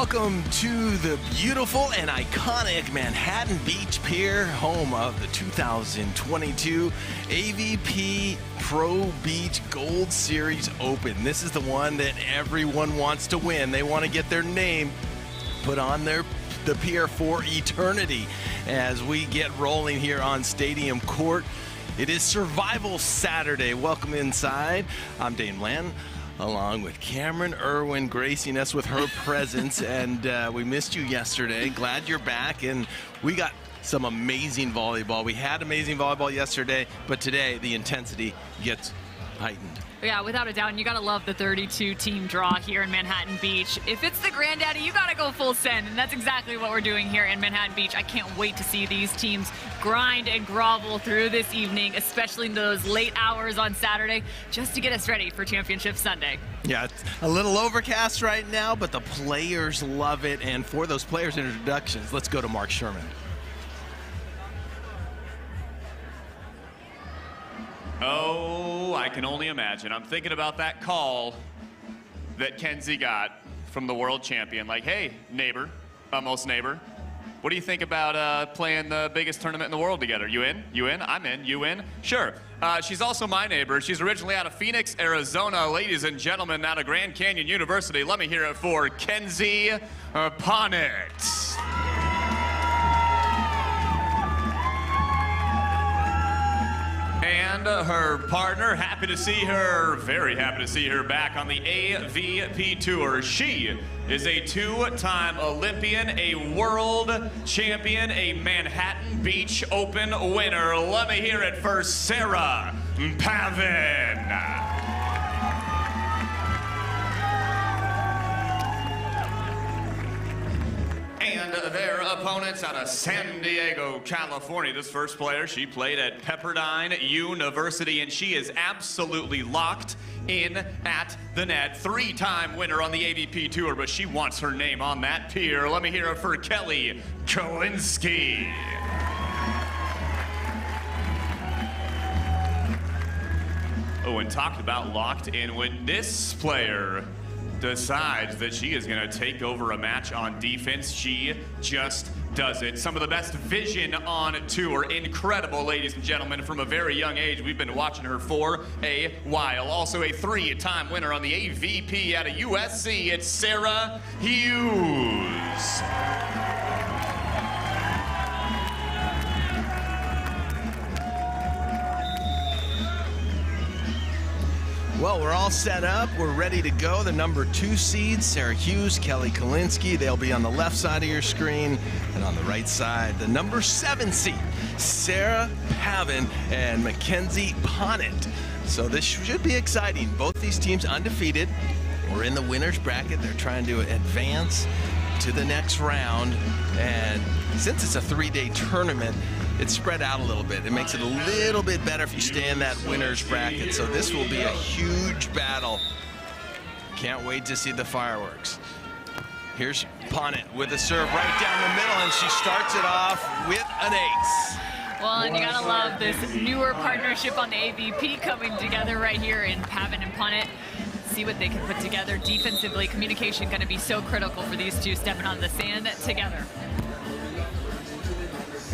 Welcome to the beautiful and iconic Manhattan Beach Pier, home of the 2022 AVP Pro Beach Gold Series Open. This is the one that everyone wants to win. They want to get their name put on the pier for eternity as we get rolling here on Stadium Court. It is Survival Saturday. Welcome inside. I'm Dane Land, along with Cameron Irwin, gracing us with her presence. And we missed you yesterday. Glad you're back. And we got some amazing volleyball. We had amazing volleyball yesterday, but today the intensity gets heightened. Yeah, without a doubt, and you gotta love the 32-team draw here in Manhattan Beach. If it's the granddaddy, you gotta go full send, and that's exactly what we're doing here in Manhattan Beach. I can't wait to see these teams grind and grovel through this evening, especially in those late hours on Saturday, just to get us ready for Championship Sunday. Yeah, it's a little overcast right now, but the players love it, and for those players' introductions, let's go to Mark Sherman. Oh, I can only imagine. I'm thinking about that call that Kenzie got from the world champion. Like, hey, neighbor, almost neighbor, what do you think about playing the biggest tournament in the world together? You in? You in? I'm in. You in? Sure. She's also my neighbor. She's originally out of Phoenix, Arizona. Ladies and gentlemen, out of Grand Canyon University, let me hear it for Kenzie Ponnet. And her partner, happy to see her, very happy to see her back on the AVP Tour. She is a two-time Olympian, a world champion, a Manhattan Beach Open winner. Let me hear it for Sarah Pavan. And their opponents out of San Diego, California. This first player, she played at Pepperdine University, and she is absolutely locked in at the net. Three-time winner on the AVP Tour, but she wants her name on that pier. Let me hear it for Kolinske. Oh, and talked about locked in. When this player decides that she is going to take over a match on defense, she just does it. Some of the best vision on tour. Incredible, ladies and gentlemen, from a very young age. We've been watching her for a while. Also a three-time winner on the AVP out of USC. It's Sarah Hughes. Well, we're all set up. We're ready to go. The number 2 seeds, Sarah Hughes, Kelly Kolinske. They'll be on the left side of your screen. And on the right side, the number 7 seed, Sarah Pavan and Mackenzie Ponnet. So this should be exciting. Both these teams undefeated. We're in the winner's bracket. They're trying to advance to the next round. And since it's a 3-day tournament, it's spread out a little bit. It makes it a little bit better if you stay in that winner's bracket. So this will be a huge battle. Can't wait to see the fireworks. Here's Ponnet with a serve right down the middle, and she starts it off with an ace. Well, and you gotta love this newer partnership on the AVP coming together right here in Pavan and Ponnet. See what they can put together defensively. Communication gonna be so critical for these two stepping on the sand together.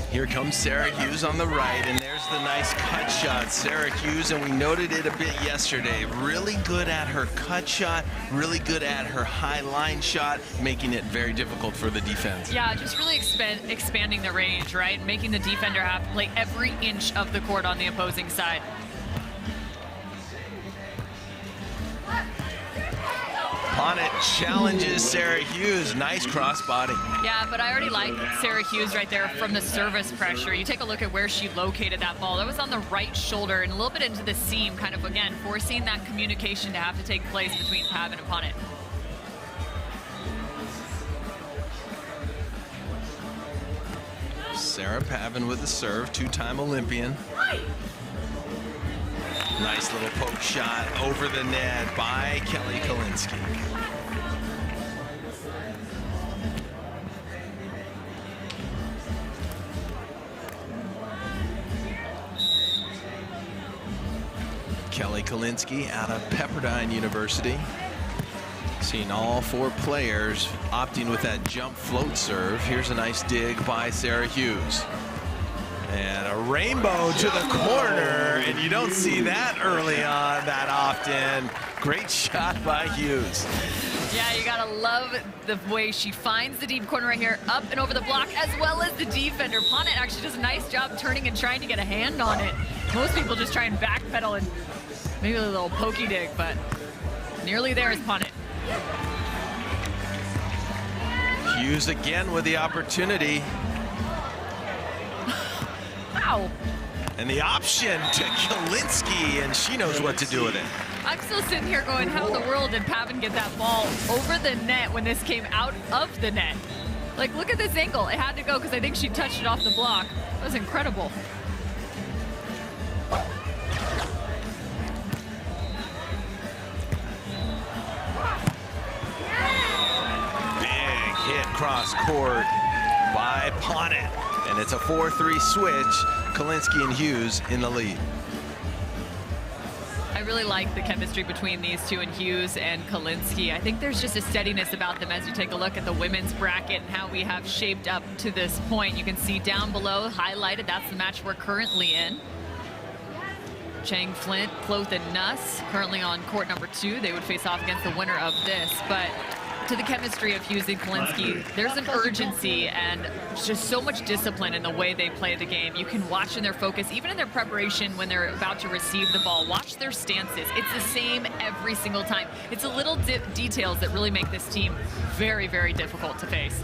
Here comes Sarah Hughes on the right, and there's the nice cut shot. Sarah Hughes, and we noted it a bit yesterday, really good at her cut shot, really good at her high line shot, making it very difficult for the defense. Yeah, just really expanding the range, right? Making the defender have to play every inch of the court on the opposing side. Ponnet challenges Sarah Hughes. Nice crossbody. Yeah, but I already like Sarah Hughes right there from the service pressure. You take a look at where she located that ball. That was on the right shoulder and a little bit into the seam, kind of, again, forcing that communication to have to take place between Pavan and Ponnet. Sarah Pavan with the serve, two-time Olympian. Nice little poke shot over the net by Kelly Kolinske. Kelly Kolinske out of Pepperdine University. Seeing all 4 players opting with that jump float serve. Here's a nice dig by Sarah Hughes. And a rainbow to the corner, and you don't see that early on that often. Great shot by Hughes. Yeah, you gotta love the way she finds the deep corner right here, up and over the block, as well as the defender. Ponnet actually does a nice job turning and trying to get a hand on it. Most people just try and backpedal and maybe a little pokey dig, but nearly there is Ponnet. Hughes again with the opportunity. Wow. And the option to Kolinske, and she knows what to do with it. I'm still sitting here going, how in the world did Pavan get that ball over the net when this came out of the net? Like, look at this angle. It had to go because I think she touched it off the block. That was incredible. Big hit cross court by Ponnet. And it's a 4-3 switch. Kolinske and Hughes in the lead. I really like the chemistry between these two, and Hughes and Kolinske. I think there's just a steadiness about them as you take a look at the women's bracket and how we have shaped up to this point. You can see down below, highlighted, that's the match we're currently in. Chang Flint, Cloth, and Nuss currently on court number 2. They would face off against the winner of this. But to the chemistry of Hughes and Kolinske, there's an urgency and just so much discipline in the way they play the game. You can watch in their focus, even in their preparation when they're about to receive the ball. Watch their stances. It's the same every single time. It's the little details that really make this team very, very difficult to face.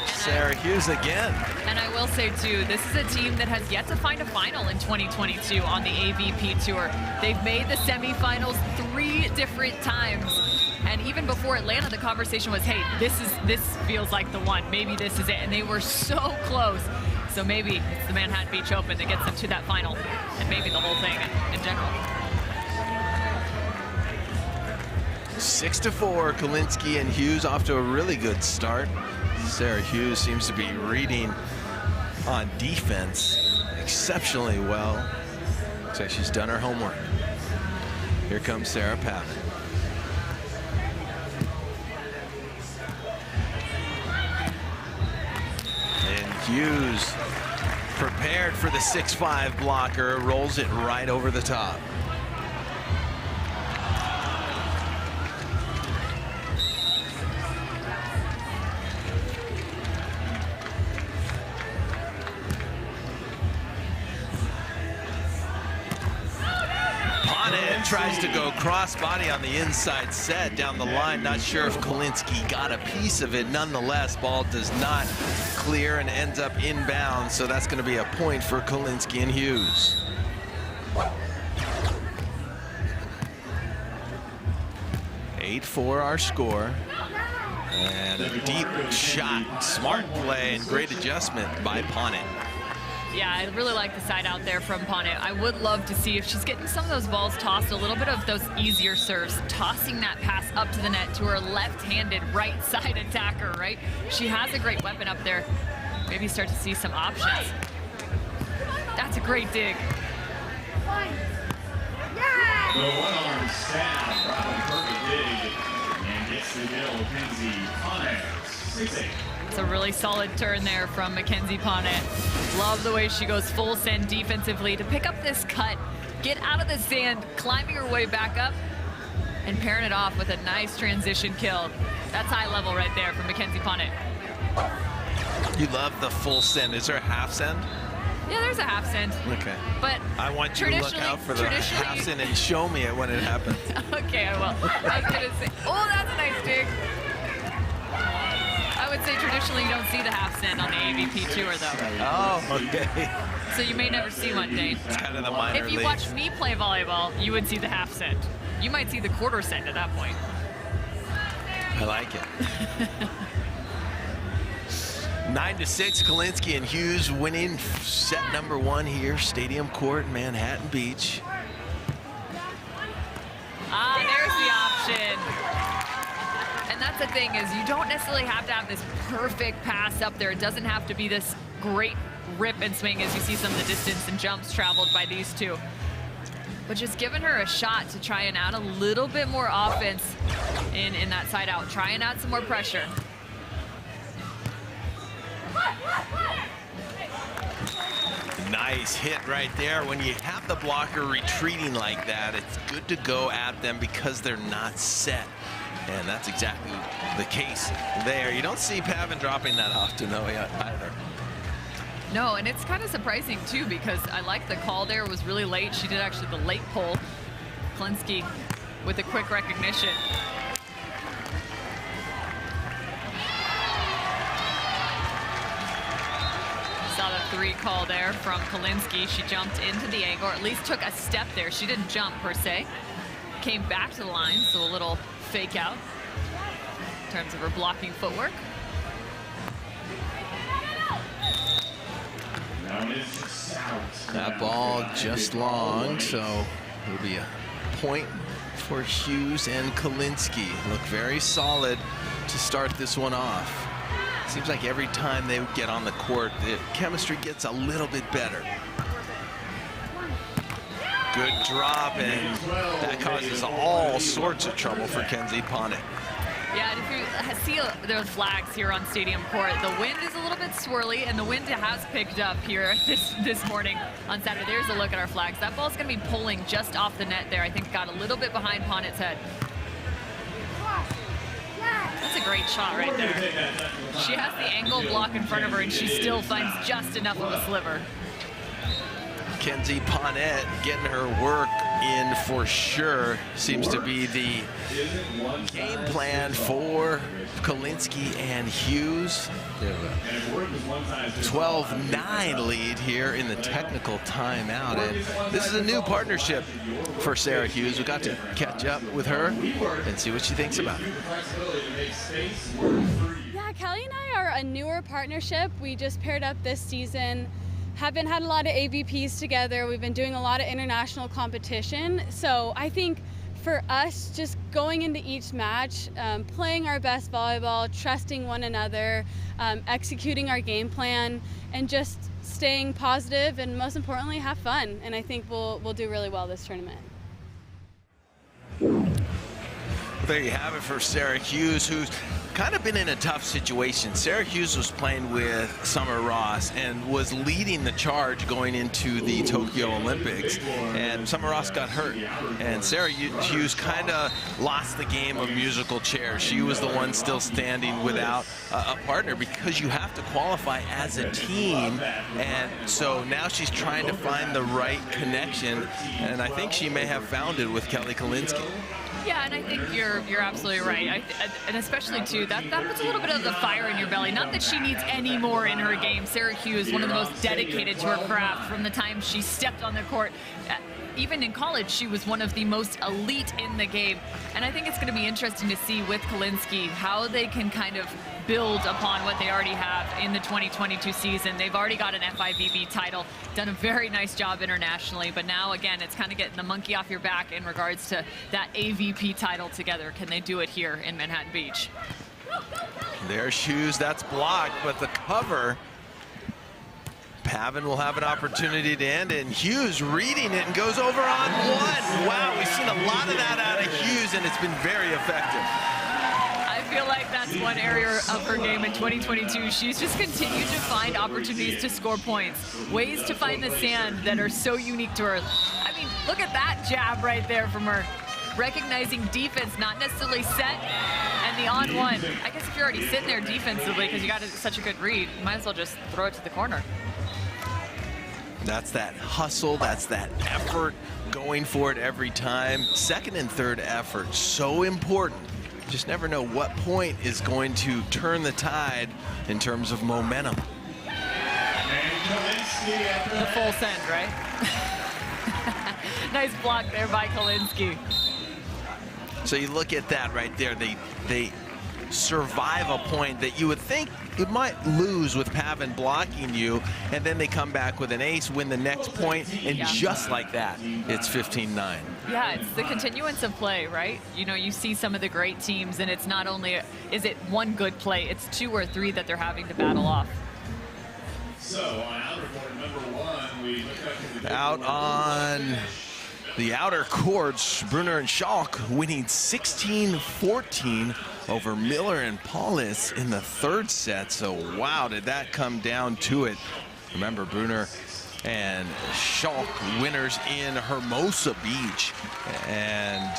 Sarah Hughes again. And I will say, too, this is a team that has yet to find a final in 2022 on the AVP Tour. They've made the semifinals 3 different times. And even before Atlanta, the conversation was, hey, this feels like the one. Maybe this is it. And they were so close. So maybe it's the Manhattan Beach Open that gets them to that final, and maybe the whole thing in general. 6-4, Kolinske and Hughes off to a really good start. Sarah Hughes seems to be reading on defense exceptionally well. Looks like she's done her homework. Here comes Sarah Pavan. And Hughes prepared for the 6-5 blocker, rolls it right over the top. Tries to go cross-body on the inside set down the line. Not sure if Kolinske got a piece of it. Nonetheless, ball does not clear and ends up inbound, so that's going to be a point for Kolinske and Hughes. (8-4) our score. And a deep shot. Smart play and great adjustment by Ponnet. Yeah, I really like the side out there from Ponnet. I would love to see if she's getting some of those balls tossed, a little bit of those easier serves, tossing that pass up to the net to her left-handed right side attacker, right? She has a great weapon up there. Maybe start to see some options. That's a great dig. The one-arm stab, Robin perfect dig, and gets the middle, Kenzie Ponnet, 6-8. It's a really solid turn there from Mackenzie Ponnet. Love the way she goes full send defensively to pick up this cut, get out of the sand, climbing her way back up, and pairing it off with a nice transition kill. That's high level right there from Mackenzie Ponnet. You love the full send. Is there a half send? Yeah, there's a half send. Okay. But I want you to look out for the half send and show me it when it happens. Okay, I will. I was gonna say, oh, that's a nice dig. I would say traditionally you don't see the half send on the AVP Tour, though. Oh, okay. So you may never see one, Dane. It's kind of the minor If you league. watch me play volleyball, you would see the half send. You might see the quarter send at that point. I like it. 9-6, Kolinske and Hughes winning set number 1 here, Stadium Court, Manhattan Beach. Ah, there's the option. And that's the thing, is you don't necessarily have to have this perfect pass up there. It doesn't have to be this great rip and swing as you see some of the distance and jumps traveled by these two. but just giving her a shot to try and add a little bit more offense in that side out. Try and add some more pressure. Nice hit right there. When you have the blocker retreating like that, it's good to go at them because they're not set. And that's exactly the case there. You don't see Pavan dropping that often, though, either. No, and it's kind of surprising, too, because I like the call there. It was really late. She did actually the late pull. Kolinske with a quick recognition. Saw the 3 call there from Kolinske. She jumped into the angle, or at least took a step there. She didn't jump, per se. Came back to the line, so a little fake out in terms of her blocking footwork. That ball just long, so it'll be a point for Hughes and Kolinske. Look very solid to start this one off. Seems like every time they get on the court, the chemistry gets a little bit better. Good drop, and that causes all sorts of trouble for Kenzie Ponnet. Yeah, and if you see the flags here on Stadium Court, the wind is a little bit swirly, and the wind has picked up here this morning on Saturday. There's a look at our flags. That ball's going to be pulling just off the net there. I think got a little bit behind Ponnet's head. That's a great shot right there. She has the angle block in front of her, and she still finds just enough of a sliver. Kenzie Ponnet getting her work in for sure. Seems to be the game plan for Kolinske and Hughes. They have a 12-9 lead here in the technical timeout. And this is a new partnership for Sarah Hughes. We got to catch up with her and see what she thinks about it. Yeah, Kelly and I are a newer partnership. We just paired up this season. Haven't had a lot of AVPs together. We've been doing a lot of international competition. So I think for us, just going into each match, playing our best volleyball, trusting one another, executing our game plan, and just staying positive, and most importantly, have fun. And I think we'll do really well this tournament. There you have it for Sarah Hughes, who's kind of been in a tough situation. Sarah Hughes was playing with Summer Ross and was leading the charge going into the Tokyo Olympics, and Summer Ross got hurt, and Sarah Hughes kind of lost the game of musical chairs. She was the one still standing without a partner, because you have to qualify as a team, and so now she's trying to find the right connection, and I think she may have found it with Kelly Kolinske. Yeah, and I think you're absolutely right. And especially, too, that puts a little bit of the fire in your belly. Not that she needs any more in her game. Sarah Hughes, one of the most dedicated to her craft from the time she stepped on the court. Even in college, she was one of the most elite in the game. And I think it's going to be interesting to see with Kolinske how they can kind of build upon what they already have in the 2022 season. They've already got an FIVB title, done a very nice job internationally, but now, again, it's kind of getting the monkey off your back in regards to that AVP title together. Can they do it here in Manhattan Beach? There's Hughes, that's blocked, but the cover, Pavan will have an opportunity to end, and Hughes reading it and goes over on one. Wow, we've seen a lot of that out of Hughes, and it's been very effective. I feel like that's one area of her game in 2022. She's just continued to find opportunities to score points, ways to find the sand that are so unique to her. I mean, look at that jab right there from her. Recognizing defense, not necessarily set, and the on one. I guess if you're already sitting there defensively because you got such a good read, you might as well just throw it to the corner. That's that hustle, that's that effort, going for it every time. Second and third effort, so important. You just never know what point is going to turn the tide in terms of momentum. The full send, right? Nice block there by Kolinske. So you look at that right there, they survive a point that you would think you might lose with Pavan blocking you, and then they come back with an ace, win the next point, and just like that, it's 15-9. Yeah, it's the continuance of play, right? You know, you see some of the great teams, and it's not only, is it one good play, it's two or three that they're having to battle off. So on out report number 1, we look up to the out on the outer courts, Brunner and Schalk winning 16-14 over Miller and Paulus in the third set. So wow, did that come down to it. Remember, Brunner and Schalk winners in Hermosa Beach. And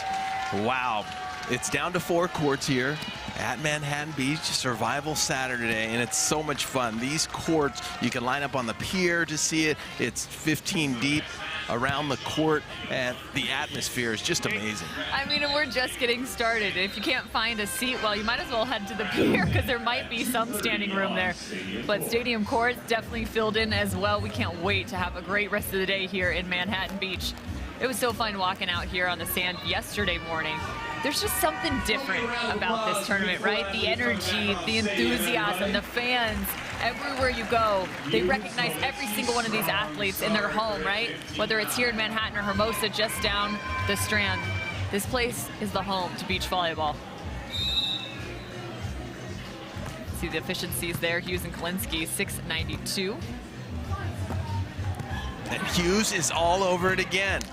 wow, it's down to 4 courts here at Manhattan Beach, Survival Saturday, and it's so much fun. These courts, you can line up on the pier to see it. It's 15 deep around the court, and the atmosphere is just amazing. I mean, and we're just getting started. If you can't find a seat, well, you might as well head to the pier because there might be some standing room there. But stadium courts definitely filled in as well. We can't wait to have a great rest of the day here in Manhattan Beach. It was so fun walking out here on the sand yesterday morning. There's just something different about this tournament, right? The energy, the enthusiasm, the fans, everywhere you go, they recognize every single one of these athletes in their home, right? Whether it's here in Manhattan or Hermosa, just down the Strand. This place is the home to beach volleyball. See the efficiencies there, Hughes and Kolinske, 692. And Hughes is all over it again.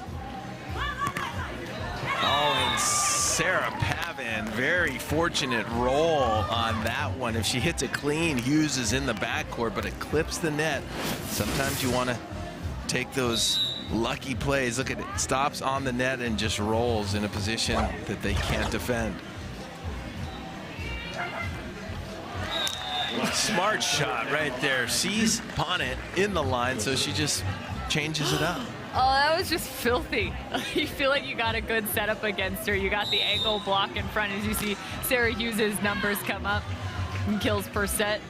Oh, and Sarah Pavan, very fortunate roll on that one. If she hits it clean, Hughes is in the backcourt, but it clips the net. Sometimes you want to take those lucky plays. Look at it, stops on the net and just rolls in a position that they can't defend. Smart shot right there. Sees Ponnet in the line, so she just changes it up. Oh, that was just filthy. You feel like you got a good setup against her. You got the ankle block in front as you see Sarah Hughes' numbers come up and kills per set.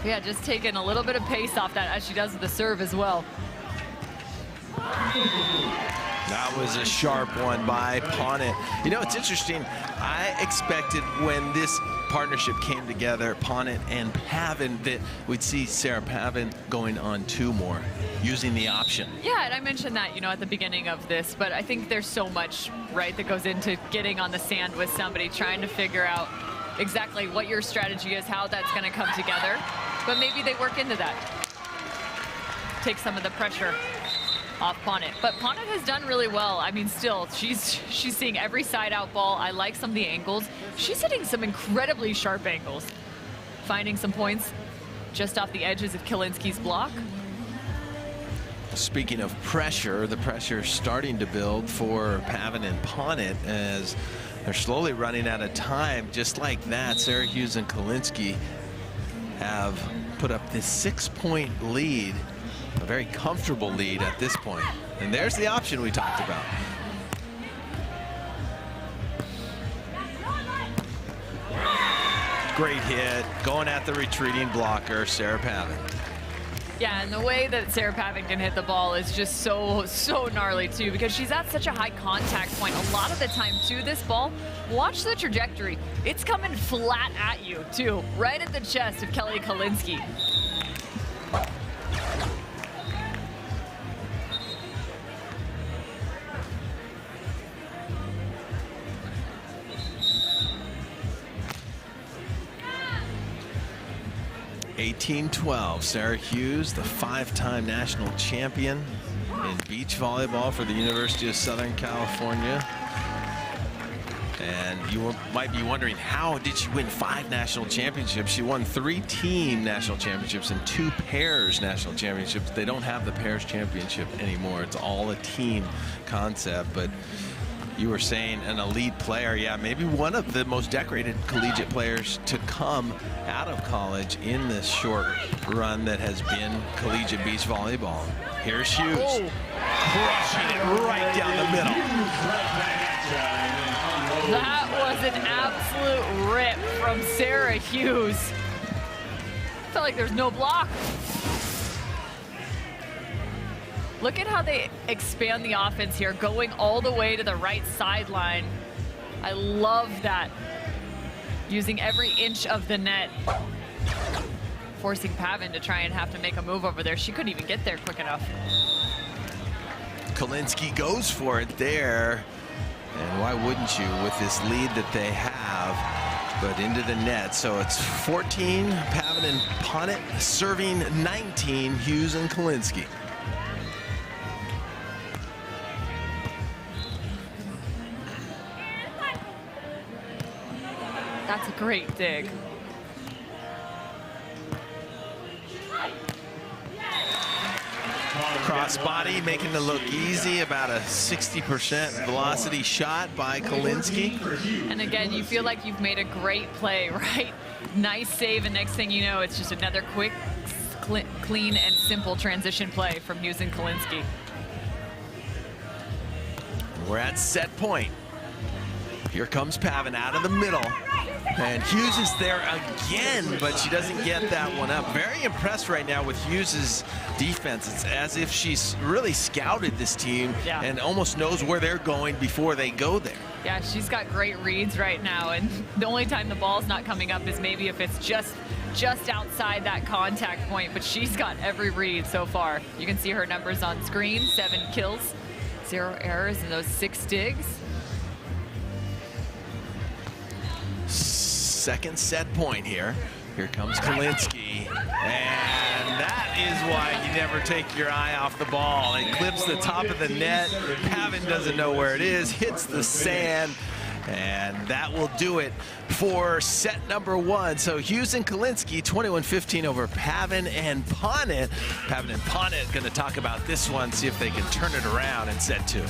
Yeah, just taking a little bit of pace off that as she does with the serve as well. That was a sharp one by Ponnet. You know, it's interesting. I expected when this partnership came together, Ponnet and Pavan, that we'd see Sarah Pavan going on 2 more, using the option. Yeah, and I mentioned that, you know, at the beginning of this, but I think there's so much, right, that goes into getting on the sand with somebody, trying to figure out exactly what your strategy is, how that's going to come together. But maybe they work into that. Take some of the pressure off Ponnet. But Ponnet has done really well. I mean, still, she's seeing every side out ball. I like some of the angles. She's hitting some incredibly sharp angles. Finding some points just off the edges of Kolinski's block. Speaking of pressure, the pressure starting to build for Pavan and Ponnet as they're slowly running out of time. Just like that, Sarah Hughes and Kolinske have put up this 6-point lead, a very comfortable lead at this point. And there's the option we talked about. Great hit, going at the retreating blocker, Sarah Pavan. Yeah, and the way that Sarah Pavan can hit the ball is just so gnarly too, because she's at such a high contact point a lot of the time too. This ball, watch the trajectory. It's coming flat at you too, right at the chest of Kelly Kolinske. (18-12). Sarah Hughes, the 5-time national champion in beach volleyball for the University of Southern California. And you might be wondering, how did she win 5 national championships? She won 3 team national championships and 2 pairs national championships. They don't have the pairs championship anymore. It's all a team concept. But you were saying an elite player. Yeah, maybe one of the most decorated collegiate players to come out of college in this short run that has been collegiate beach volleyball. Here's Hughes, crushing it right down the middle. That was an absolute rip from Sarah Hughes. Felt like there's no block. Look at how they expand the offense here, going all the way to the right sideline. I love that. Using every inch of the net. Forcing Pavan to try and have to make a move over there. She couldn't even get there quick enough. Kolinske goes for it there. And why wouldn't you with this lead that they have? But into the net. So it's 14, Pavan and Ponnet serving 19, Hughes and Kolinske. That's a great dig. Crossbody, making it look easy, about a 60% velocity shot by Kolinske. And again, you feel like you've made a great play, right? Nice save, and next thing you know, it's just another quick, clean, and simple transition play from Hughes and Kolinske. We're at set point. Here comes Pavan out of the middle. And Hughes is there again, but she doesn't get that one up. Very impressed right now with Hughes' defense. It's as if she's really scouted this team and almost knows where they're going before they go there. Yeah, she's got great reads right now, and the only time the ball's not coming up is maybe if it's just outside that contact point, but she's got every read so far. You can see her numbers on screen: 7 kills, 0 errors, and those 6 digs. Second set point here. Here comes Kolinske. And that is why you never take your eye off the ball. It clips the top of the net. Pavan doesn't know where it is, hits the sand. And that will do it for set number 1. So Hughes and Kolinske, 21-15 over Pavan and Ponnet. Pavan and Ponnet going to talk about this one, see if they can turn it around in set 2.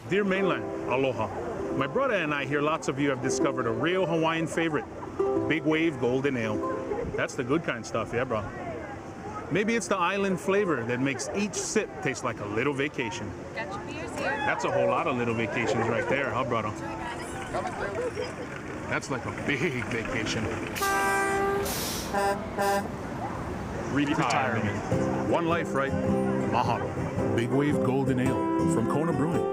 Dear Mainland, aloha. My brother and I hear lots of you have discovered a real Hawaiian favorite, Big Wave Golden Ale. That's the good kind of stuff, yeah, bro. Maybe it's the island flavor that makes each sip taste like a little vacation. Got your beers here. That's a whole lot of little vacations right there, huh, brother? That's like a big vacation. Retirement. One life, right? Mahalo. Big Wave Golden Ale from Kona Brewing.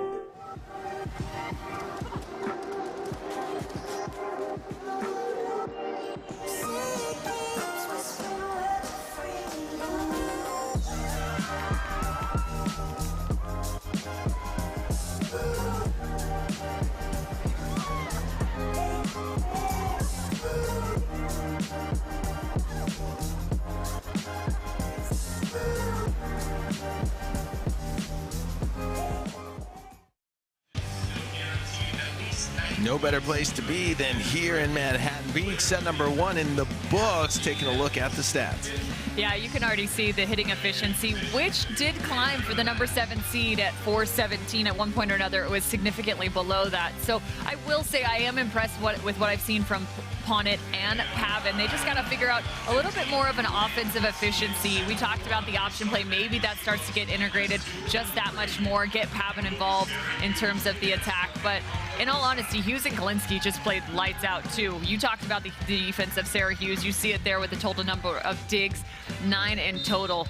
No better place to be than here in Manhattan Beach. Set number 1 in the books. Taking a look at the stats. Yeah, you can already see the hitting efficiency, which did climb for the number 7 seed at 417. At one point or another, it was significantly below that. So I will say I am impressed with what I've seen from Ponnet and Pavan. They just got to figure out a little bit more of an offensive efficiency. We talked about the option play. Maybe that starts to get integrated just that much more, get Pavan involved in terms of the attack. But in all honesty, Hughes and Kolinske just played lights out too. You talked about the defense of Sarah Hughes. You see it there with the total number of digs, 9 in total.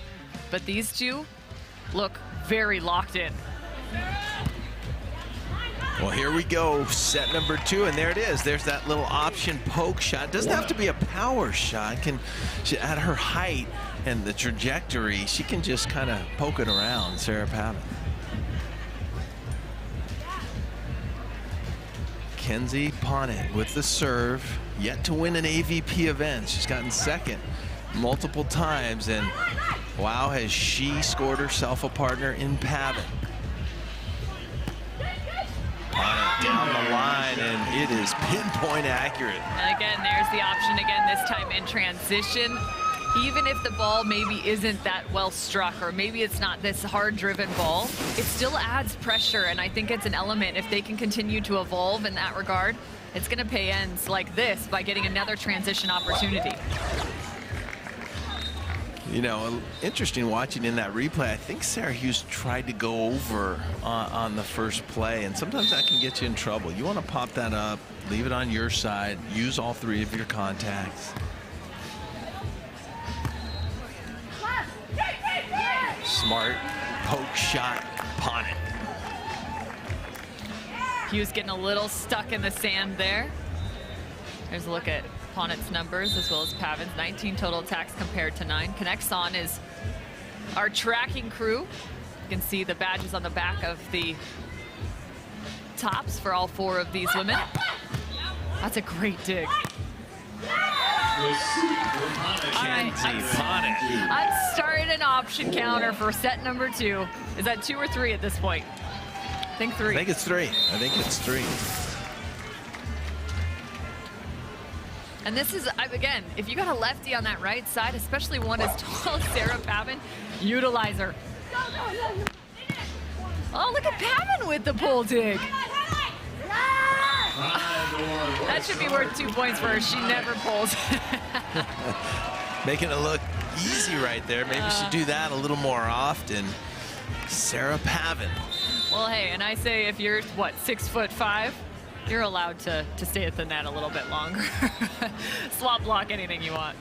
But these two look very locked in. Well, here we go, set number 2, and there it is. There's that little option poke shot. Doesn't have to be a power shot. At her height and the trajectory, she can just kind of poke it around, Sarah Pavan. Kenzie Ponnet with the serve, yet to win an AVP event. She's gotten second multiple times, and wow, has she scored herself a partner in Pavan. Ponnet down the line, and it is pinpoint accurate. And again, there's the option again, this time in transition. Even if the ball maybe isn't that well struck, or maybe it's not this hard driven ball, it still adds pressure, and I think it's an element. If they can continue to evolve in that regard, it's going to pay ends like this by getting another transition opportunity. You know, interesting watching in that replay. I think Sarah Hughes tried to go over on the first play, and sometimes that can get you in trouble. You want to pop that up, leave it on your side, use all three of your contacts. Smart poke shot, Ponnet. Hughes getting a little stuck in the sand there. Here's a look at Ponnet's numbers as well as Pavan's. 19 total attacks compared to 9. Connects on is our tracking crew. You can see the badges on the back of the tops for all 4 of these women. That's a great dig. Kenzie Ponnet. I'm starting an option counter for set number 2. Is that 2 or 3 at this point? I think 3. I think it's 3. I think it's 3. And this is, again, if you got a lefty on that right side, especially one as tall as Sarah Pavan, utilize her. Oh, look at Pavan with the pull dig. That should be worth 2 points for her. She never pulls. Making it look easy right there. Maybe she do that a little more often. Sarah Pavan. Well, hey, and I say if you're, what, 6'5", you're allowed to stay at the net a little bit longer. Slot block anything you want.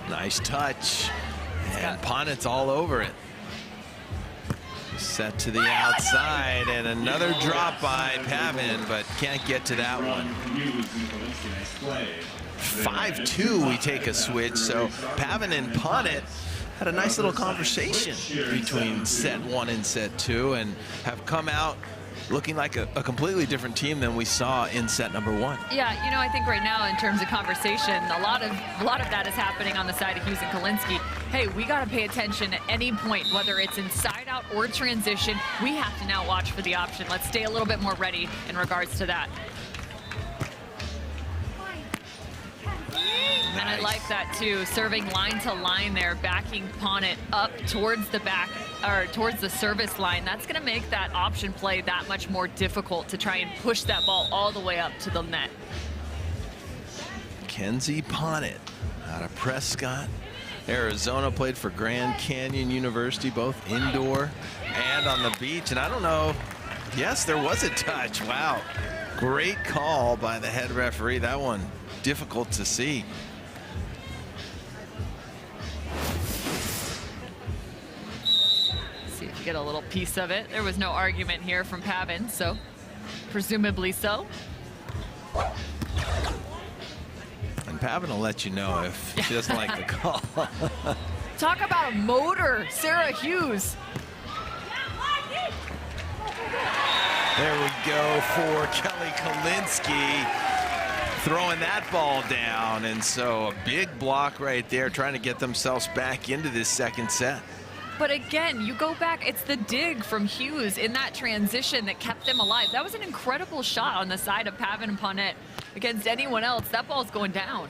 Nice touch. And Ponnet's all over it. Set to the outside, and another drop by Pavan, but can't get to that one. 5-2, we take a switch. So Pavan and Ponnet had a nice little conversation between set 1 and set 2, and have come out looking like a completely different team than we saw in set number 1. Yeah, you know, I think right now in terms of conversation, a lot of that is happening on the side of Hughes and Kolinske. Hey, we got to pay attention at any point, whether it's inside out or transition. We have to now watch for the option. Let's stay a little bit more ready in regards to that. Nice. And I like that too, serving line to line there, backing Ponnet up towards the back, or towards the service line. That's going to make that option play that much more difficult to try and push that ball all the way up to the net. Kenzie Ponnet out of Prescott, Arizona, played for Grand Canyon University, both indoor and on the beach. And I don't know, yes, there was a touch. Wow, great call by the head referee. That one difficult to see. See if you get a little piece of it. There was no argument here from Pavan, so presumably so. And Pavan will let you know if she doesn't like the call. Talk about a motor, Sarah Hughes. There we go for Kelly Kolinske, throwing that ball down. And so a big block right there, trying to get themselves back into this second set. But again, you go back, it's the dig from Hughes in that transition that kept them alive. That was an incredible shot on the side of Pavan and Ponnet. Against anyone else, that ball's going down.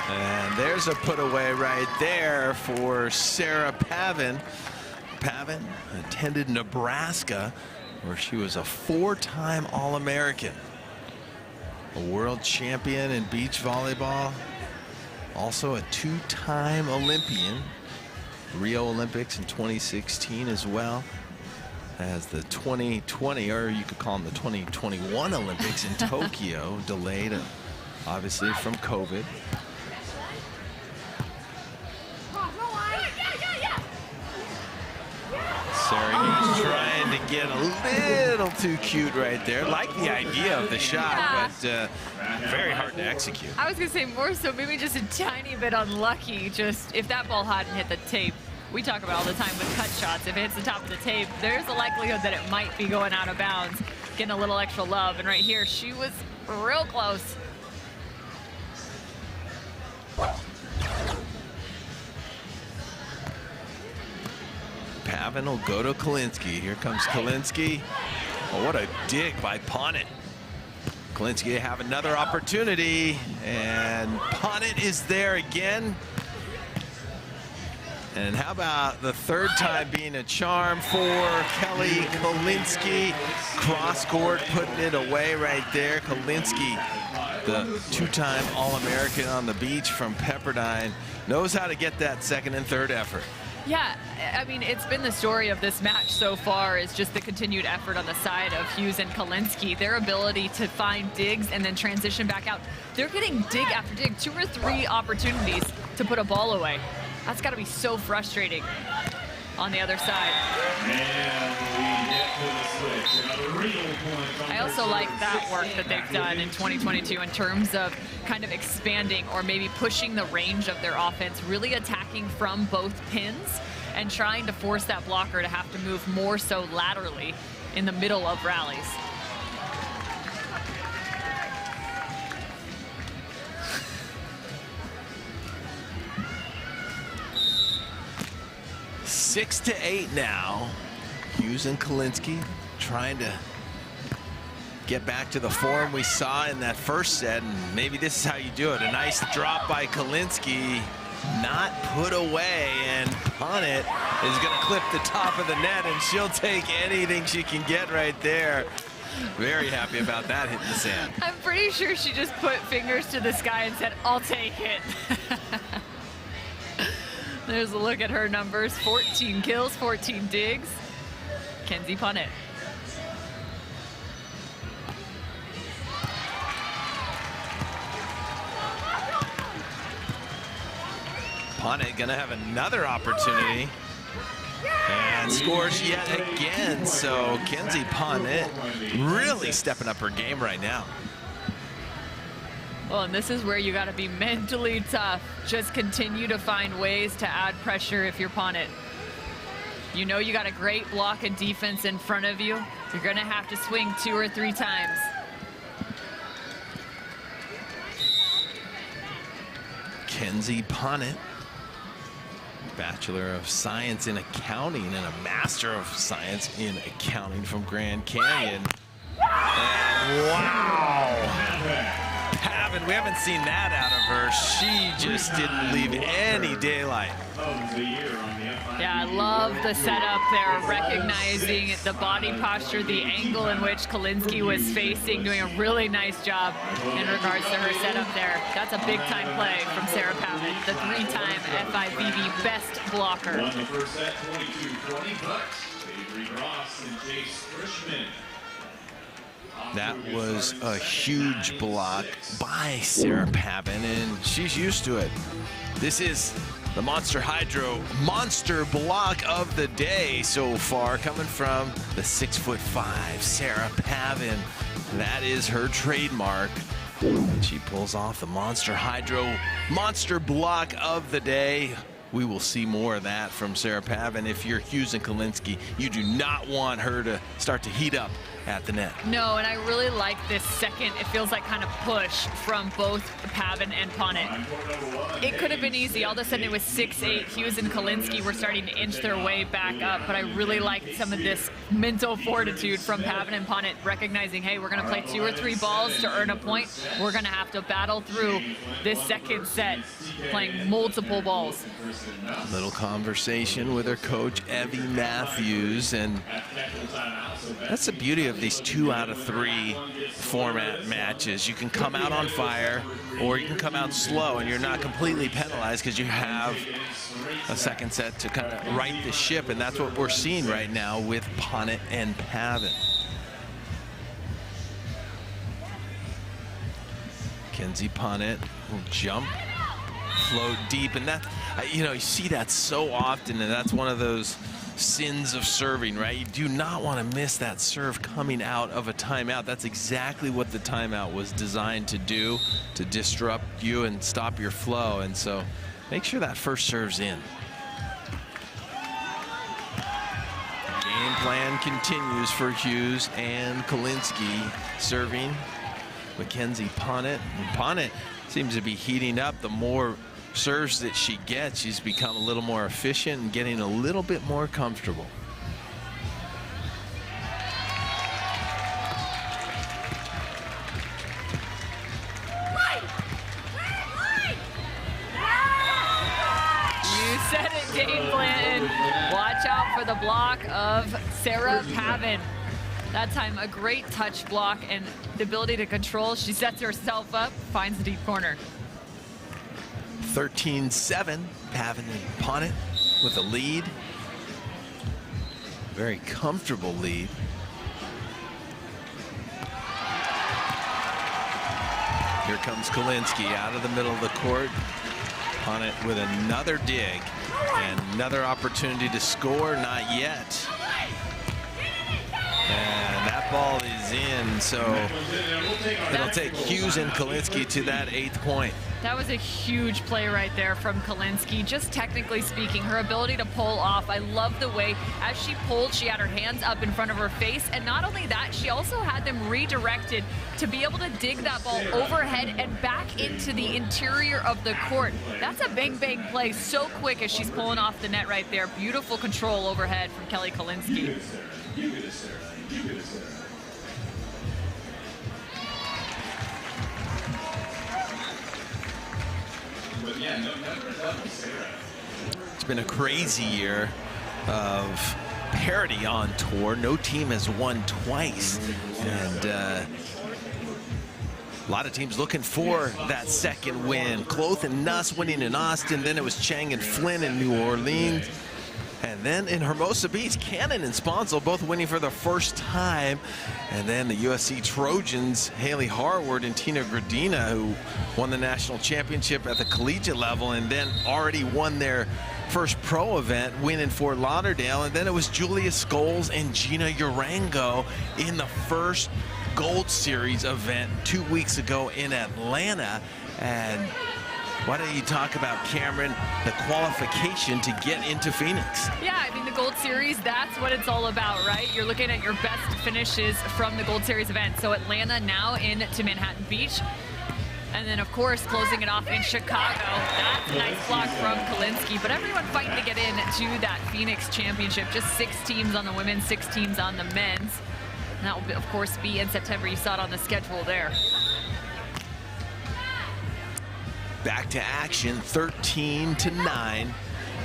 And there's a put away right there for Sarah Pavan. Pavan attended Nebraska, where she was a 4-time All-American, a world champion in beach volleyball, also a 2-time Olympian, Rio Olympics in 2016 as well as the 2020, or you could call them the 2021 Olympics in Tokyo, delayed obviously from COVID. Sarah Hughes trying to get a little too cute right there. Like the idea of the shot, but very hard to execute. I was going to say more so maybe just a tiny bit unlucky. Just if that ball hadn't hit the tape, we talk about all the time with cut shots. If it hits the top of the tape, there's a likelihood that it might be going out of bounds, getting a little extra love. And right here, she was real close. Pavan will go to Kolinske. Here comes Kolinske. Oh, what a dig by Ponnet. Kolinske have another opportunity, and Ponnet is there again. And how about the third time being a charm for Kelly Kolinske? Cross court, putting it away right there. Kolinske, the two-time All-American on the beach from Pepperdine, knows how to get that second and third effort. Yeah, I mean, it's been the story of this match so far is just the continued effort on the side of Hughes and Kolinske. Their ability to find digs and then transition back out. They're getting dig after dig, 2 or 3 opportunities to put a ball away. That's got to be so frustrating on the other side. I also like that work that they've done in 2022 in terms of kind of expanding or maybe pushing the range of their offense, really attacking from both pins and trying to force that blocker to have to move more so laterally in the middle of rallies. Six to 8 now. Hughes and Kolinske trying to get back to the form we saw in that first set, and maybe this is how you do it. A nice drop by Kolinske, not put away, and Ponnet is going to clip the top of the net, and she'll take anything she can get right there. Very happy about that hitting the sand. I'm pretty sure she just put fingers to the sky and said, "I'll take it." There's a look at her numbers. 14 kills, 14 digs. Kenzie Ponnet. Ponnet gonna have another opportunity and scores yet again. So Kenzie Ponnet really stepping up her game right now. Well, and this is where you got to be mentally tough. Just continue to find ways to add pressure if you're Ponnet. You know you got a great block and defense in front of you. You're going to have to swing 2 or 3 times. Kenzie Ponnet, Bachelor of Science in Accounting and a Master of Science in Accounting from Grand Canyon. And wow! Pavan, we haven't seen that out of her. She just didn't leave any daylight. Yeah, I love the setup there, recognizing the body posture, the angle in which Kolinske was facing, doing a really nice job in regards to her setup there. That's a big-time play from Sarah Pavan, the 3-time FIVB best blocker. Won the first set 22-20, but Avery Ross and Jace Frischman. That was a huge block by Sarah Pavan, and she's used to it. This is the Monster Hydro monster block of the day so far, coming from the 6'5" Sarah Pavan. That is her trademark. And she pulls off the Monster Hydro monster block of the day. We will see more of that from Sarah Pavan. If you're Hughes and Kolinske, you do not want her to start to heat up at the net. No, and I really like this second, it feels like kind of push from both Pavan and Ponnet. It could have been easy. All of a sudden it was 6-8. Hughes and Kolinske were starting to inch their way back up, but I really liked some of this mental fortitude from Pavan and Ponnet, recognizing, hey, we're going to play 2 or 3 balls to earn a point. We're going to have to battle through this second set, playing multiple balls. Little conversation with her coach, Evie Matthews, and that's the beauty of these 2 out of 3 format matches. You can come out on fire or you can come out slow, and you're not completely penalized because you have a second set to kind of right the ship, and that's what we're seeing right now with Ponnet and Pavan. Kenzie Ponnet will jump, float deep, and that, you know, you see that so often, and that's one of those sins of serving, right? You do not want to miss that serve coming out of a timeout. That's exactly what the timeout was designed to do, to disrupt you and stop your flow. And so make sure that first serve's in. Game plan continues for Hughes and Kolinske serving. Mackenzie Ponnet. And Ponnet seems to be heating up. The more serves that she gets, she's become a little more efficient and getting a little bit more comfortable. You said it, Dave Blanton. Watch out for the block of Sarah Pavan. That time, a great touch block and the ability to control. She sets herself up, finds the deep corner. 13-7, Pavan and Ponnet with a lead. Very comfortable lead. Here comes Kolinske out of the middle of the court. Ponnet with another dig and another opportunity to score, not yet. And that ball is in, so it'll take Hughes and Kolinske to that 8th point. That was a huge play right there from Kolinske. Just technically speaking, her ability to pull off. I love the way as she pulled, she had her hands up in front of her face. And not only that, she also had them redirected to be able to dig that ball overhead and back into the interior of the court. That's a bang, bang play so quick as she's pulling off the net right there. Beautiful control overhead from Kelly Kolinske. It's been a crazy year of parity on tour. No team has won twice, and a lot of teams looking for that second win. Cloth and Nuss winning in Austin, then it was Chang and Flynn in New Orleans. And then in Hermosa Beach, Cannon and Sponsel both winning for the first time. And then the USC Trojans, Haley Harward and Tina Gradina, who won the national championship at the collegiate level and then already won their first pro event win in Fort Lauderdale. And then it was Julia Scholes and Gina Urango in the first Gold Series event 2 weeks ago in Atlanta. And why don't you talk about, Cameron, the qualification to get into Phoenix? Yeah, I mean, the Gold Series, that's what it's all about, right? You're looking at your best finishes from the Gold Series event. So Atlanta now into Manhattan Beach. And then, of course, closing it off in Chicago. That's a nice block from Kolinske. But everyone fighting to get into that Phoenix championship. Just 6 teams on the women, 6 teams on the men's. And that will, of course, be in September. You saw it on the schedule there. Back to action, 13-9,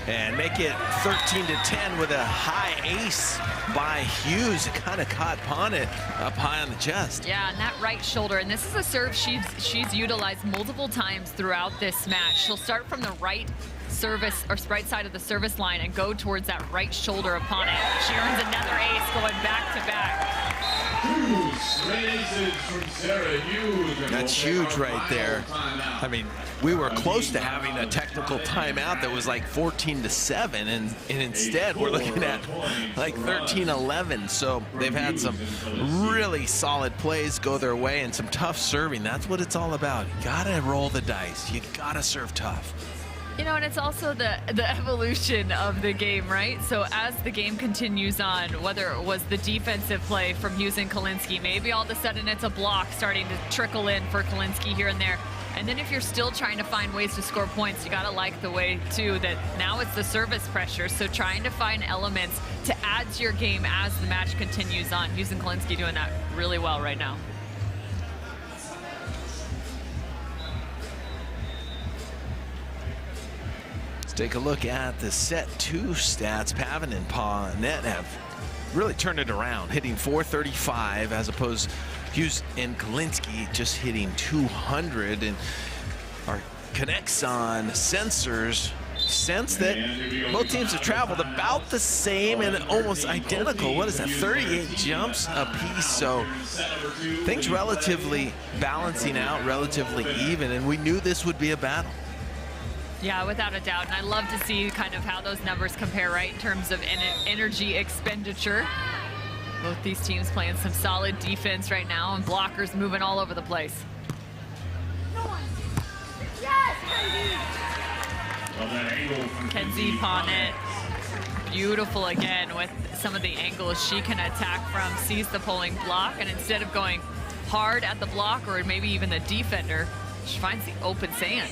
and make it 13-10 with a high ace by Hughes. It kind of caught Ponnet up high on the chest. Yeah, and that right shoulder, and this is a serve she's utilized multiple times throughout this match. She'll start from the right service or right side of the service line and go towards that right shoulder of Ponnet. She earns another ace going back to back. That's huge right there. I mean, we were close to having a technical timeout that was like 14-7, and instead we're looking at like 13-11. So they've had some really solid plays go their way and some tough serving. That's what it's all about. You gotta roll the dice. You gotta serve tough. You know, and it's also the evolution of the game, right? So as the game continues on, whether it was the defensive play from Hughes and Kolinske, maybe all of a sudden it's a block starting to trickle in for Kolinske here and there. And then if you're still trying to find ways to score points, you gotta like the way too that now it's the service pressure. So trying to find elements to add to your game as the match continues on. Hughes and Kolinske doing that really well right now. Take a look at the set 2 stats. Pavan and Ponnet have really turned it around, hitting .435 as opposed to Hughes and Kolinske just hitting .200. And our connects on sensors sense that both teams have traveled about the same and almost identical. What is that, 38 jumps apiece? So things relatively balancing out, relatively even, and we knew this would be a battle. Yeah, without a doubt. And I love to see kind of how those numbers compare, right, in terms of energy expenditure. Both these teams playing some solid defense right now, and blockers moving all over the place. Kenzie Ponnet, beautiful again with some of the angles she can attack from, sees the pulling block, and instead of going hard at the block or maybe even the defender, she finds the open sand.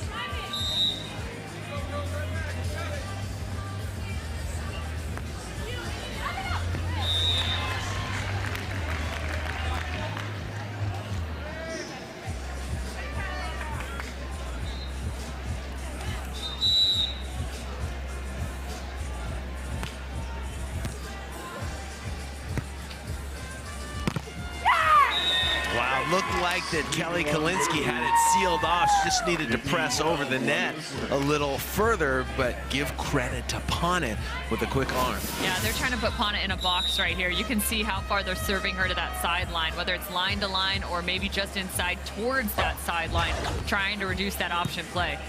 Looked like that Kelly Kolinske had it sealed off. She just needed to press over the net a little further, but give credit to Ponnet with a quick arm. Yeah, they're trying to put Ponnet in a box right here. You can see how far they're serving her to that sideline, whether it's line to line or maybe just inside towards that sideline, trying to reduce that option play.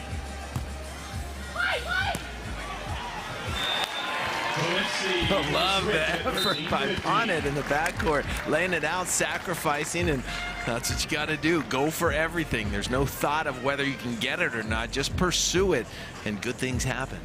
I love the effort by Ponnet in the backcourt, laying it out, sacrificing, and that's what you got to do. Go for everything. There's no thought of whether you can get it or not. Just pursue it, and good things happen.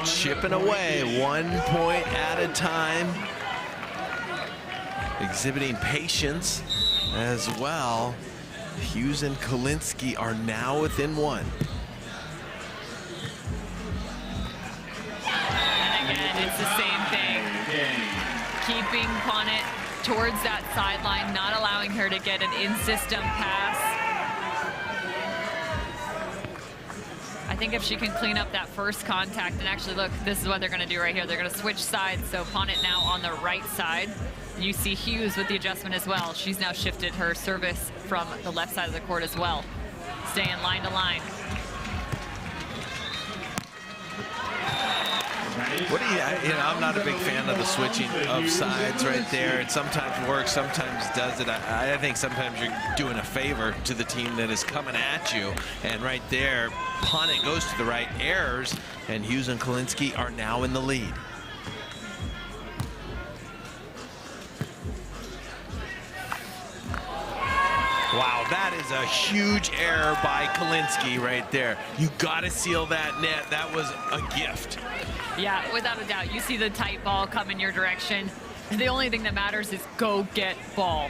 Chipping away, 1 point at a time. Exhibiting patience as well. Hughes and Kolinske are now within one. And again, it's the same thing. Keeping Ponnet towards that sideline, not allowing her to get an in-system pass. I think if she can clean up that first contact, and actually look, this is what they're going to do right here. They're going to switch sides, so Ponnet now on the right side. You see Hughes with the adjustment as well. She's now shifted her service from the left side of the court as well. Staying line to line. What do you know, I'm not a big fan of the switching of sides right there. It sometimes works, sometimes does it. I think sometimes you're doing a favor to the team that is coming at you. And right there, Ponnet goes to the right, errors, and Hughes and Kolinske are now in the lead. Wow, that is a huge error by Kolinske right there. You got to seal that net. That was a gift. Yeah, without a doubt. You see the tight ball come in your direction. The only thing that matters is go get ball.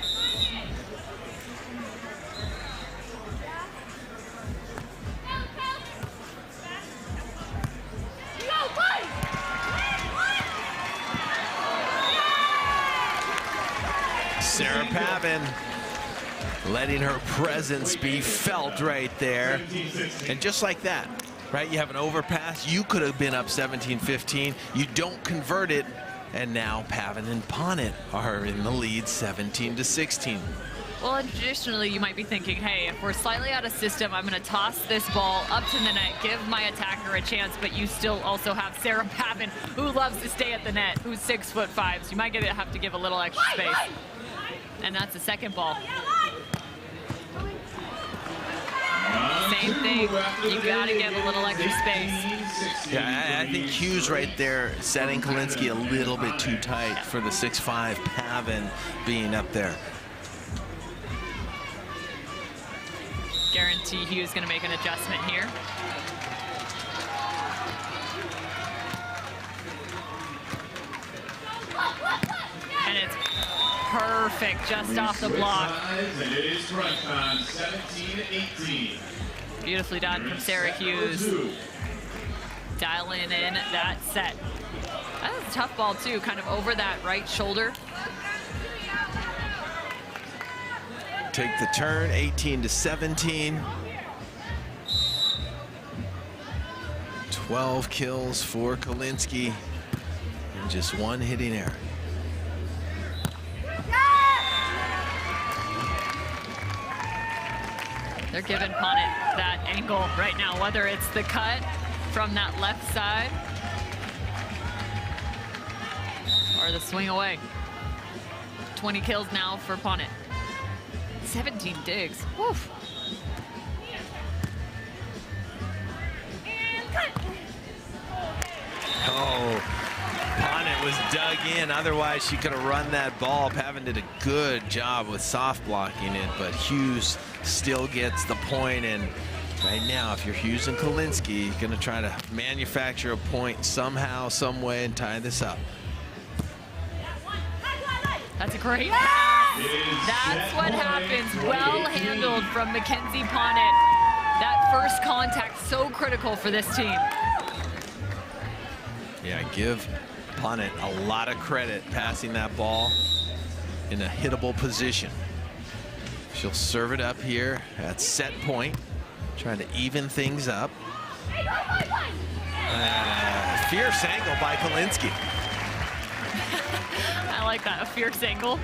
Sarah Pavan letting her presence be felt right there. And just like that, right? You have an overpass. You could have been up 17-15. You don't convert it. And now Pavan and Ponnet are in the lead 17-16. Well, and traditionally you might be thinking, hey, if we're slightly out of system, I'm going to toss this ball up to the net, give my attacker a chance, but you still also have Sarah Pavan, who loves to stay at the net, who's 6'5", so you might have to give a little extra space. And that's the second ball. Same thing, you gotta give a little extra space. Yeah, I think Hughes right there setting Kolinske a little bit too tight for the 6'5" Pavan being up there. Guarantee Hughes gonna make an adjustment here. And it's perfect just off the block. And it is crunch time, 17-18. Beautifully done from Sarah Hughes. Dialing in that set. That was a tough ball too, kind of over that right shoulder. Take the turn, 18-17. 12 kills for Kolinske and just one hitting error. They're giving Ponnet that angle right now, whether it's the cut from that left side or the swing away. 20 kills now for Ponnet. 17 digs. Woof. Oh, Ponnet was dug in. Otherwise, she could have run that ball. Pavan did a good job with soft blocking it, but Hughes still gets the point. And right now, if you're Hughes and Kolinske, you're going to try to manufacture a point somehow, some way, and tie this up. That's a great pass. That's what happens. Well handled from Mackenzie Ponnet. That first contact, so critical for this team. Yeah, give Ponnet a lot of credit passing that ball in a hittable position. She'll serve it up here at set point, trying to even things up. Fierce angle by Kolinske. I like that, a fierce angle.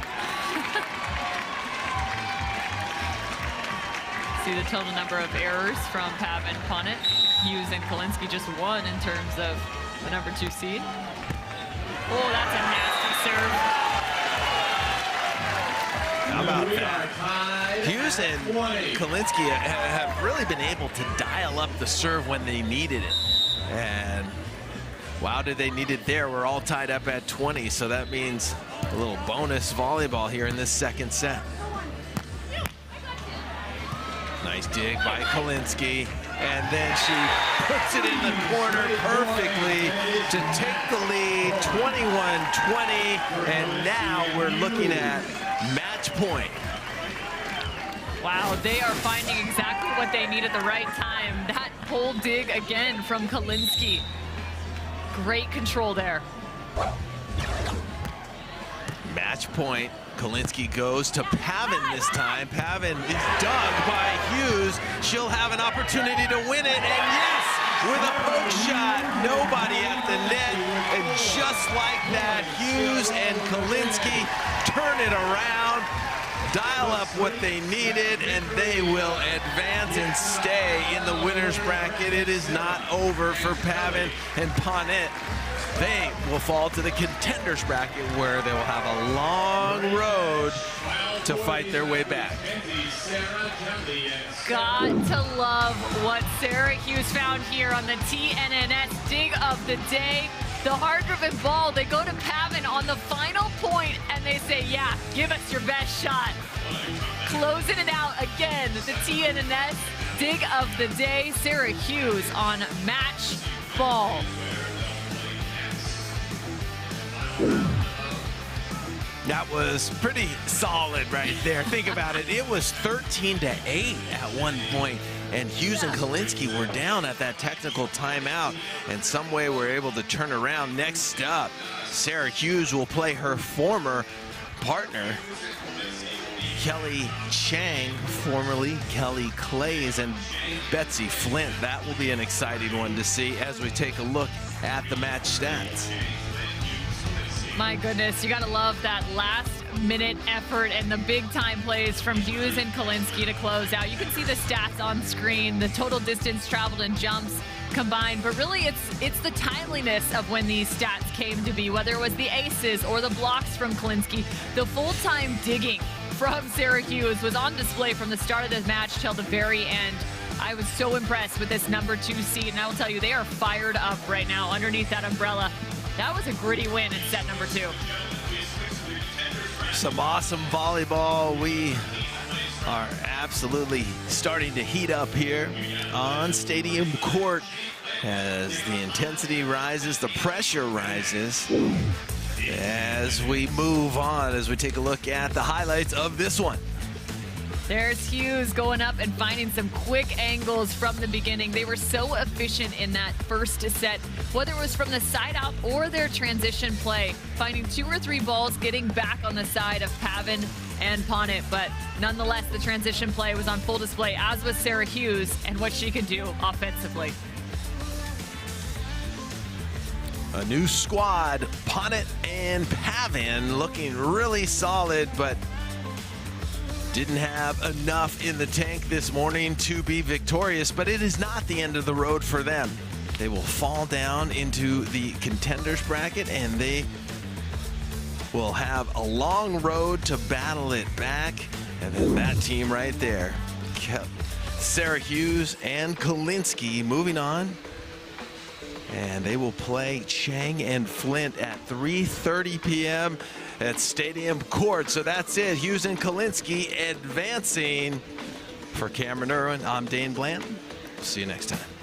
See the total number of errors from Pavan, Ponnet. Hughes and Kolinske just one in terms of the number 2 seed. Oh, that's a nasty serve. How about that? Hughes and Kolinske have really been able to dial up the serve when they needed it. And wow, did they need it there? We're all tied up at 20, so that means a little bonus volleyball here in this second set. Nice dig by Kolinske, and then she puts it in the corner perfectly to take the lead, 21-20, and now we're looking at match point. Wow, they are finding exactly what they need at the right time. That pole dig again from Kolinske. Great control there. Match point. Kolinske goes to Pavan this time. Pavan is dug by Hughes. She'll have an opportunity to win it, and yes, with a poke shot, nobody at the net, and just like that, Hughes and Kolinske turn it around, dial up what they needed, and they will advance and stay in the winner's bracket. It is not over for Pavan and Ponnet. They will fall to the contenders bracket where they will have a long road to fight their way back. Got to love what Sarah Hughes found here on the TNNS dig of the day. The hard-driven ball, they go to Pavan on the final point and they say, yeah, give us your best shot. Closing it out again, the TNNS dig of the day. Sarah Hughes on match ball. That was pretty solid right there. Think about it. It was 13-8 at one point, and Hughes and Kolinske were down at that technical timeout, and some way were able to turn around. Next up, Sarah Hughes will play her former partner, Kelly Chang, formerly Kelly Clays, and Betsy Flint. That will be an exciting one to see as we take a look at the match stats. My goodness, you gotta love that last minute effort and the big time plays from Hughes and Kolinske to close out. You can see the stats on screen, the total distance traveled and jumps combined, but really it's the timeliness of when these stats came to be, whether it was the aces or the blocks from Kolinske. The full-time digging from Sarah Hughes was on display from the start of this match till the very end. I was so impressed with this number 2 seed, and I will tell you, they are fired up right now underneath that umbrella. That was a gritty win in set number 2. Some awesome volleyball. We are absolutely starting to heat up here on Stadium Court as the intensity rises, the pressure rises. As we move on, as we take a look at the highlights of this one. There's Hughes going up and finding some quick angles from the beginning. They were so efficient in that first set, whether it was from the side out or their transition play, finding 2 or 3 balls, getting back on the side of Pavan and Ponnet. But nonetheless, the transition play was on full display, as was Sarah Hughes and what she could do offensively. A new squad, Ponnet and Pavan, looking really solid, but Didn't have enough in the tank this morning to be victorious, but it is not the end of the road for them. They will fall down into the contenders bracket, and they will have a long road to battle it back. And then that team right there, Sarah Hughes and Kolinske, moving on. And they will play Chang and Flint at 3:30 p.m. at Stadium Court. So that's it. Hughes and Kolinske advancing. For Cameron Irwin, I'm Dane Blanton. See you next time.